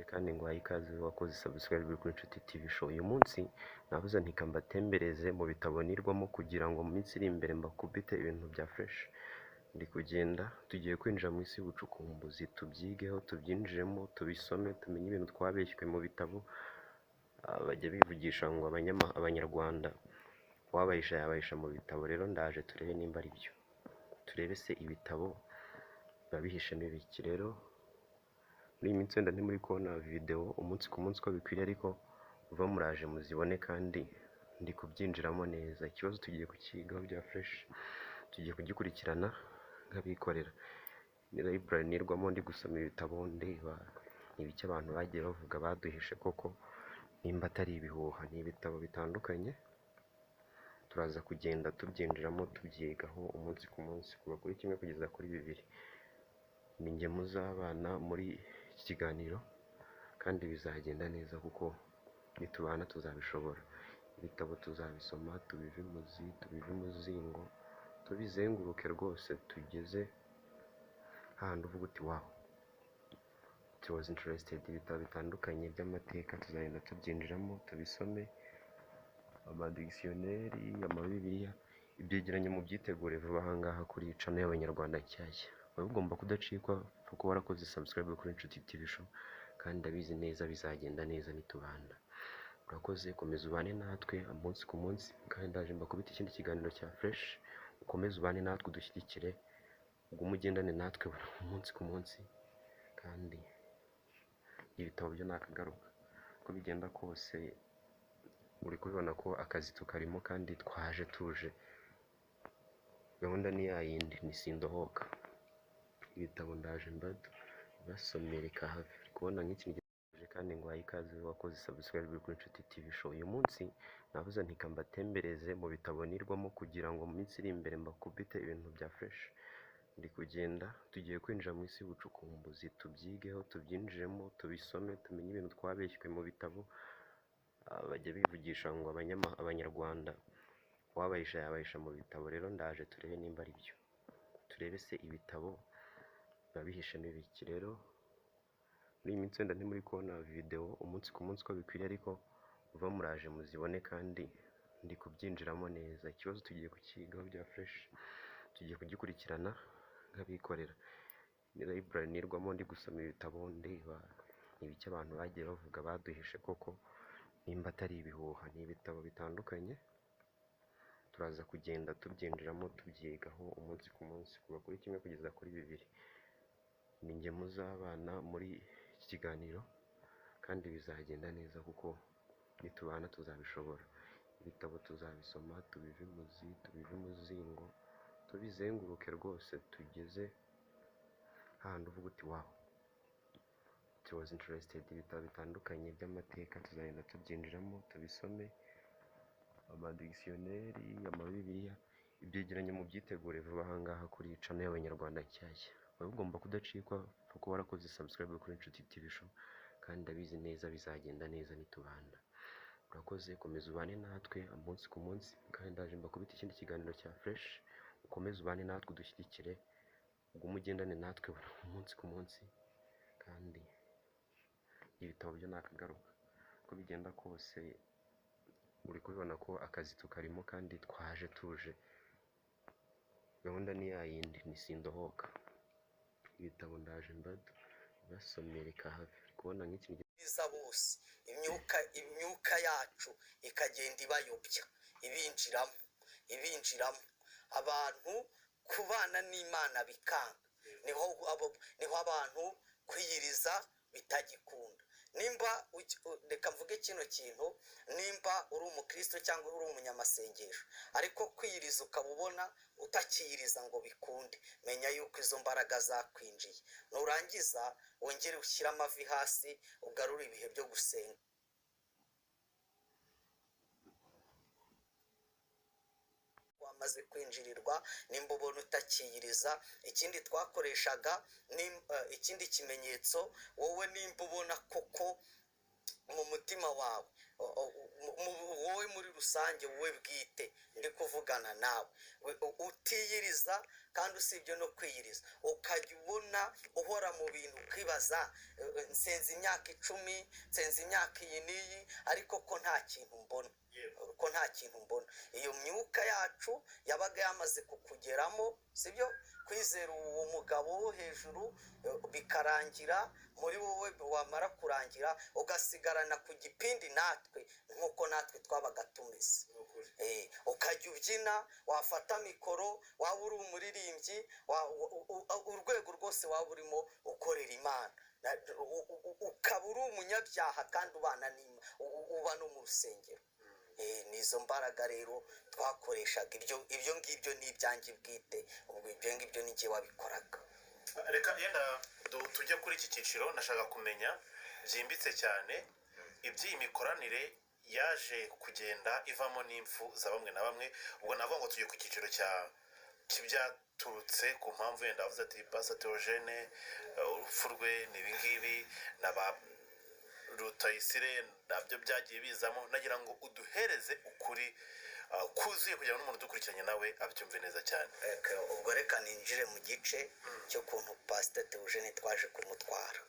kandi ngo ikaze wakoze subscribe kuri Inshuti TV show. Uyu munsi navuze nti mbatembereze mu bitabo nirwamo kugira ngo mu minsi iri imbere mbakubite ibintu bya fresh. Ndi kugenda tugiye kwinjira mu isi y'ubucukumbuzi, tubyigeho, tubyinjiremo, tubisome, tumenye ibintu twabeshywe mu bitabo. Bajya bivugisha ngo abanyarwanda wabayisha yabayisha mu bitabo. Rero ndaje turebe nimba ari byo, turebe se ibitabo biba bihishemo ibiki. Rero muri iyi minsi wenda ntimuri kubona video umunsi ku munsi uko bikwiriye, ariko uva muraje muzibone kandi ndi kubyinjiramo neza. Ikibazo tugiye kukigaho bya fresh, tugiye kugikurikirana nk'abikorera. Ni library nirwamo ndi gusoma ibitabo, ndeba ibiki abantu bagiye bavuga baduhishe koko nimba atari ibihuha. Ni ibitabo bitandukanye turaza kugenda tubyinjiramo tubyigaho umunsi ku munsi, kuva kuri kimwe kugeza kuri bibiri. Ni njye muzabana muri iki kiganiro kandi bizagenda neza kuko nitubana tuzabishobora. Ibitabo tuzabisoma, tubive imuzi, tubive imuzingo, tubizenguruke rwose tugeze handi uvuga uti wow, it was interested. Ibitabo bitandukanye by'amateka tuzagenda tubyinjiramo tubisome, amadictionnaire, amabibiliya, ibyegeranyo mu byitegure vuba aha ngaha kuri channel y'Abanyarwanda Nshyashya. Waba ugomba kudacikwa kuko warakoze subscribe kuri Inshuti TV show, kandi ndabizi neza bizagenda neza nitubana. Urakoze, komeza ubane natwe umunsi ku munsi, kandi ndaje mbakubita ikindi kiganiro cya fresh. Ukomeze ubane natwe, udushyigikire, ugume ugendane natwe umunsi ku munsi, kandi ibitabo byo nakagaruka. Uko bigenda kose uri kubibona ko akazi tukarimo kandi twaje tuje. Gahunda ni yayindi, ni sindohoka. Ibitabo ndaje basomere kahave. Uri kubona nk'iki gihe kandi ngo ikaze wakoze subscribe kuri Inshuti TV show. Uyu munsi navuze nti mbatembereze mu bitabo nirwamo kugira ngo mu minsi iri imbere mbakubite ibintu bya fresh. Ndi kugenda tugiye kwinjira mu isi y'ubucukumbuzi, tubyigeho, tubyinjiremo, tubisome, tumenye ibintu twabeshywe mu bitabo. Bajya bivugisha ngo abanyarwanda wabayisha yabayisha mu bitabo. Rero ndaje turebe nimba ari byo, turebe se ibitabo biba bihishemo ibiki. Rero muri iyi minsi wenda ntimuri kubona video umunsi ku munsi uko bikwiriye, ariko uva muraje muzibone kandi ndi kubyinjiramo neza. Ikibazo tugiye kukigaho bya fresh, tugiye kugikurikirana nk'abikorera. Ni library nirwamo ndi gusoma ibitabo, ndeba ibiki abantu bagiye bavuga baduhishe koko nimba atari ibihuha. Ni ibitabo bitandukanye turaza kugenda tubyinjiramo tubyigaho umunsi ku munsi, kuva kuri kimwe kugeza kuri bibiri. Ni njye muzabana muri iki kiganiro kandi bizagenda neza kuko nitubana tuzabishobora. Ibitabo tuzabisoma, tubive imuzi, tubive imuzingo, tubizenguruke rwose tugeze handi uvuga uti wow, it was interested. Ibitabo bitandukanye by'amateka tuzagenda tubyinjiramo tubisome, amadictionnaire, amabibiliya, ibyegeranyo mu byitegure vuba aha ngaha kuri channel y'Abanyarwanda Nshyashya. Waba ugomba kudacikwa kuko warakoze subscribe kuri Inshuti TV show, kandi ndabizi neza bizagenda neza nitubana. Urakoze, komeza ubane natwe umunsi ku munsi, kandi ndaje mbakubita ikindi kiganiro cya fresh. Ukomeze ubane natwe, udushyigikire, ugume ugendane natwe umunsi ku munsi, kandi ibitabo byo nakagaruka. Uko bigenda kose uri kubibona ko akazi tukarimo kandi twaje tuje. Gahunda ni yayindi, ni sindohoka. Ibitabo ndaje basomere kahave. Uri kubona nk'iki gihe bose imyuka yacu ikagenda ibayobya, ibinjiramo abantu kubana n'Imana bikanga. Niho abantu kwiyiriza bitagikunda. Nimba reka mvuge kino kintu, nimba uri umukristo cyangwa uri umunyamasengesho ariko kwiyiriza ukabubona utakiyiriza ngo bikunde, menya yuko izo mbaraga zakwinjiye. Nurangiza wongere ushyire amavi hasi, ugarure ibihe byo gusenga. Wamaze kwinjirirwa, nimba ubona utakiyiriza, ikindi twakoreshaga ikindi kimenyetso, wowe nimba ubona koko mu mutima wawe wowe muri rusange wowe bwite ndi kuvugana nawe utiyiriza kandi usibye no kwiyiriza ukajya ubona uhora mu bintu ukibaza nsenze imyaka 10 nsenze imyaka iyi n'iyi ariko ko nta kintu mbona ko nta kintu mbona iyo myuka yacu yabaga yamaze kukugeramo sibyo kwizera uwo mugabo wo hejuru bikarangira muri wowe wamara kurangira ugasigarana ku gipindi natwe nk'uko natwe twabaga tumeze ukajya ubyina wafata mikoro waba uri umuririmbyi urwego rwose waba urimo ukorera Imana ukaba uri umunyabyaha kandi uba no mu rusengero nizo mbaraga rero twakoreshaga ibyo ngibyo ni ibyanjye bwite ubwo ibyo ngibyo ni igihe wabikoraga. reka yenda tujye kuri iki cyiciro nashaka kumenya byimbitse cyane iby'iyi mikoranire yaje kugenda ivamo n'impfu za bamwe na bamwe ubwo navuga ngo tujye ku cyiciro cy'ibyaturutse ku mpamvu yenda avuze ati Pastor Theogene urupfu rwe ni ibingibi na ba Rutayisire nabyo byagiye bizamo nagira ngo uduhereze ukuri kuzuye kugira ngo n'umuntu udukurikiranye nawe abyumve neza cyane. Ubwo reka ninjire mu gice cyo kuntu Pastor Theogene twaje kumutwara.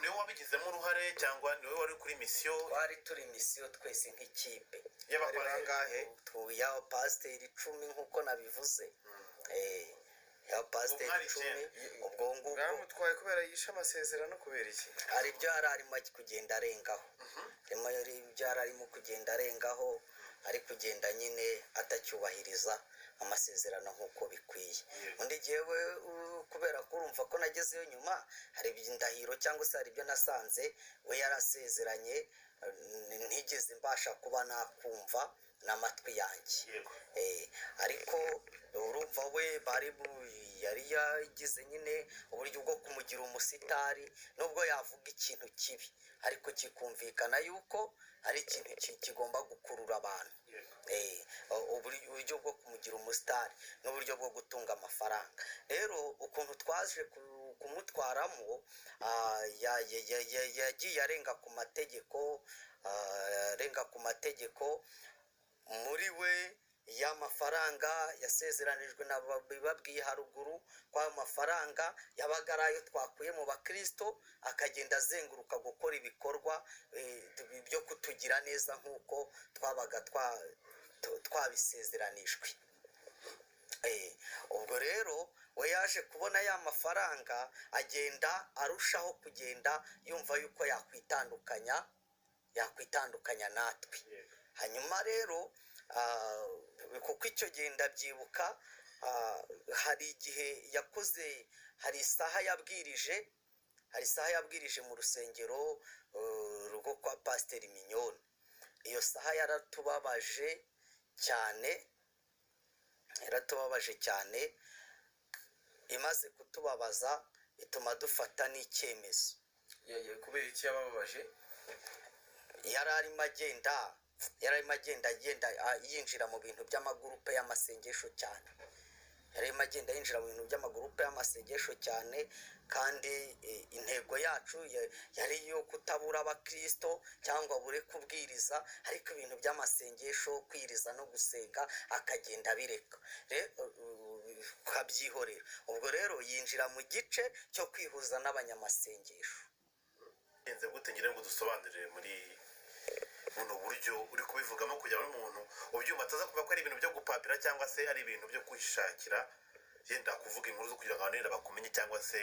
Niwe wabigizemo uruhare cyangwa niwe wari kuri misiyo? Twari turi misiyo twese nk'ikipe y'abakorangahe ya pasiteri 10 nk'uko nabivuze ya pasiteri 10 ubwo ngubu bamutwaye kubera yishe amasezerano kubera iki ari byo arimo kugenda arengaho arimo kugenda arengaho ari kugenda nyine atacyubahiriza amasezerano nk'uko bikwiye undi gihewe kubera ko urumva ko nagezeyo nyuma hari indahiro cyangwa se hari ibyo nasanze we yarasezeranye ntigeze mbasha kuba nakumva n'amatwi yanjye ariko urumva we yari yagize nyine uburyo bwo kumugira umusitari nubwo yavuga ikintu kibi ariko kikumvikana yuko ari ikintu kigomba gukurura abantu uburyo bwo kumugira umusitari n'uburyo bwo gutunga amafaranga rero ukuntu twaje kumutwaramo yagiye arenga ku mategeko muri we y'amafaranga yasezeranijwe babwiye haruguru ko ayo mafaranga yabaga ari ayo twakuye mu bakristo akagenda azenguruka gukora ibikorwa byo kutugira neza nk'uko twabaga twabisezeranijwe. Ubwo rero we yaje kubona ya mafaranga agenda arushaho kugenda yumva yuko yakwitandukanya natwe hanyuma rero kuko icyo gihe ndabyibuka hari igihe yakoze hari isaha yabwirije mu rusengero rwo kwa Pasiteri Mignone iyo saha yaratubabaje cyane imaze kutubabaza ituma dufata n'icyemezo. kubera iki yababaje? yari arimo agenda yinjira mu bintu by'amagurupe y'amasengesho cyane kandi intego yacu yari iyo kutabura abakristo cyangwa bure kubwiriza ariko ibintu by'amasengesho kwiriza no gusenga akagenda bireka ukabyihorera. ubwo rero yinjira mu gice cyo kwihuza n'abanyamasengesho. Yenze gute ngira ngo dusobanurire muri buno buryo uri kubivugamo kugira ngo umuntu ubyumva ataza kuvuga ko ari ibintu byo gupapira cyangwa se ari ibintu byo kwishakira yenda kuvuga inkuru zo kugira ngo abantu bakumenye cyangwa se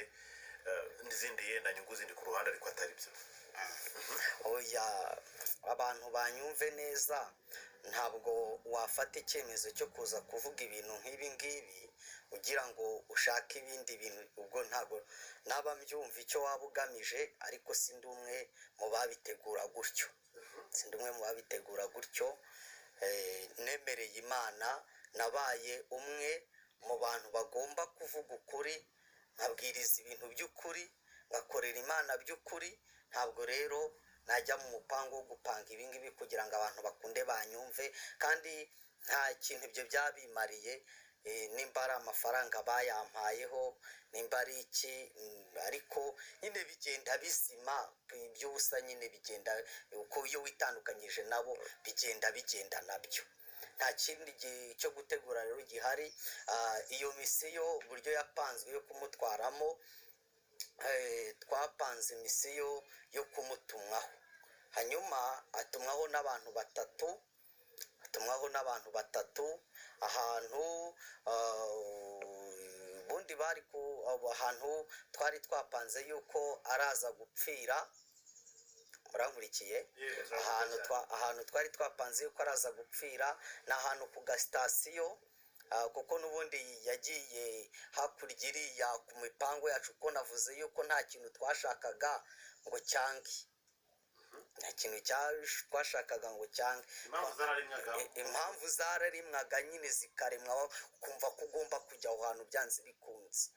n'izindi yenda nyungu zindi ku ruhande ariko atari byo. Oya abantu banyumve neza ntabwo wafata icyemezo cyo kuza kuvuga ibintu nk'ibi ngibi ugira ngo ushake ibindi bintu ubwo ntabwo naba mbyumva icyo waba ugamije ariko sindi umwe mu babitegura gutyo nemereye Imana nabaye umwe mu bantu bagomba kuvuga ukuri nkabwiriza ibintu by'ukuri ngakorera Imana by'ukuri ntabwo rero najya mu mupango wo gupanga ibingibi kugira ngo abantu bakunde banyumve kandi nta kintu ibyo byabimariye nimba ari amafaranga bayampayeho nimba ari iki ariko nyine bigenda bizima iby'ubusa nyine bigenda uko iyo witandukanyije nabo bigenda nabyo nta kindi cyo gutegura rero gihari. Iyo misiyo uburyo yapanzwe yo kumutwaramo twapanze imisiyo yo kumutumwaho hanyuma atumwaho n'abantu batatu ahantu ubundi bari ku ahantu twari twapanze yuko araza gupfira murankurikiye ahantu twari twapanze yuko araza gupfira ni ahantu ku gasitasiyo kuko n'ubundi yagiye hakurya iriya ku mipango yacu kuko navuze yuko nta kintu twashakaga ngo cyange nta kintu twashakaga ngo cyange impamvu zararimwaga nyine zikaremwa ukumva ko ugomba kujya aho hantu byanze bikunze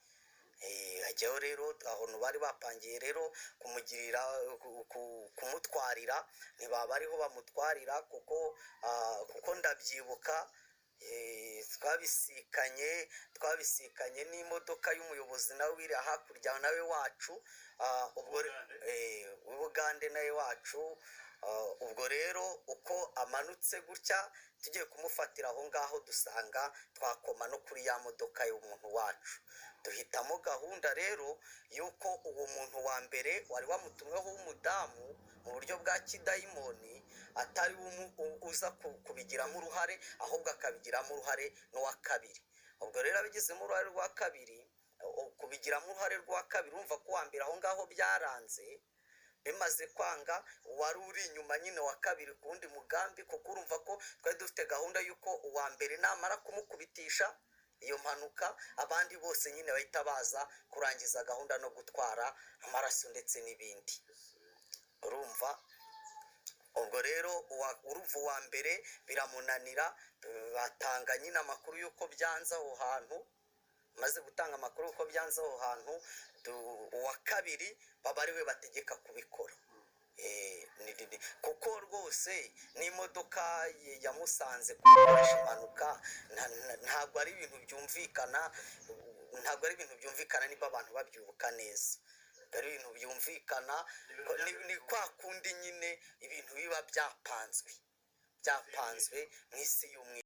hajyaho rero ahantu bari bapangiye rero kumutwarira ntibaba ariho bamutwarira kuko ndabyibuka twabisikanye n'imodoka y'umuyobozi nawe wiri hakurya nawe wacu w'Ubugande nawe wacu ubwo rero uko amanutse gutya tugiye kumufatira aho ngaho dusanga twakoma no kuri ya modoka y'umuntu wacu duhitamo gahunda rero y'uko uwo muntu wa mbere wari wamutumweho w'umudamu mu buryo bwa kidayimoni atari uza kubigiramo uruhare ahubwo akabigiramo uruhare n'uwa kabiri. Ubwo rero abigizemo uruhare rwa kabiri kubigiramo uruhare rwa kabiri urumva ko uwa mbere aho ngaho byaranze bimaze kwanga wari uri inyuma nyine wa kabiri ku wundi mugambi kuko urumva ko twari dufite gahunda y'uko uwa mbere namara kumukubitisha iyo mpanuka abandi bose nyine bahita baza kurangiza gahunda no gutwara amaraso ndetse n'ibindi urumva. Ubwo rero uruvu wa mbere biramunanira batanga nyine amakuru y'uko byanze aho hantu maze gutanga amakuru y'uko byanze aho hantu uwa kabiri baba ari we bategeka kubikora kuko rwose n'imodoka yamusanze gukoresha impanuka ntabwo ari ibintu byumvikana niba abantu babyubuka neza ari ibintu byumvikana ni kwa kundi nyine ibintu biba byapanzwe mu isi y'umwe